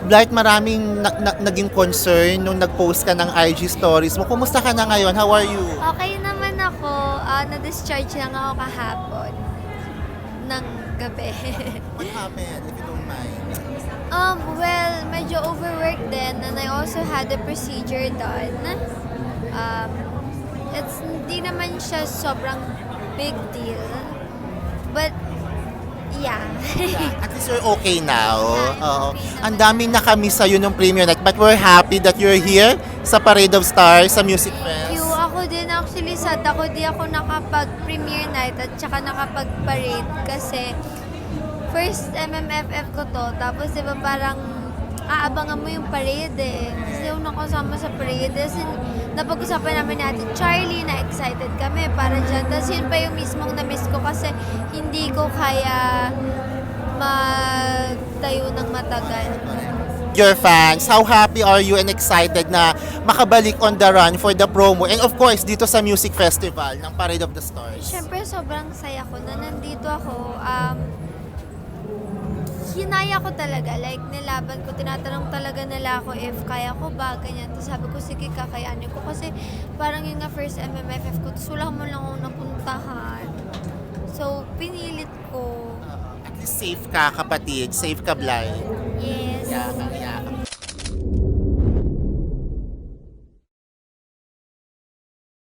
Blight, maraming naging concern nung nag-post ka ng IG stories mo. Kumusta ka na ngayon? How are you? Okay naman ako. Na-discharge lang ako kahapon ng gabi. What happened, if you don't mind? Well, medyo overworked din and I also had a procedure done. It's hindi naman siya sobrang big deal. But, yeah. At least you're okay now. Yeah, I'm Oo. okay naman. Ang daming nakamiss sa'yo nung premiere night. But we're happy that you're here sa Parade of Stars, sa Music Thank you. Fest. Ako din actually sad ako di ako nakapag-premiere night at saka nakapag-parade kasi first MMFF ko to. Tapos diba parang aabangan mo yung parade eh. Kasi yung nakasama sa parade. Kasi napag-usapan namin natin Charlie na excited kami para dyan. Tapos yun pa yung mismong na-miss ko kasi hindi ko kaya magtayo ng matagal. Your fans, how happy are you and excited na makabalik on the run for the promo? And of course, dito sa Music Festival ng Parade of the Stars. Siyempre, sobrang saya ko na nandito ako. Hinaya ko talaga. Like, nilaban ko. Tinatanong talaga nila ako if kaya ko ba, ganyan. Tapos sabi ko, sige, kakayanin ko. Kasi parang yun nga first MMFF ko. Tapos wala mo lang akong napuntahan. So, pinilit ko. At least safe ka, kapatid. Safe ka, Bly. Yes. Yeah.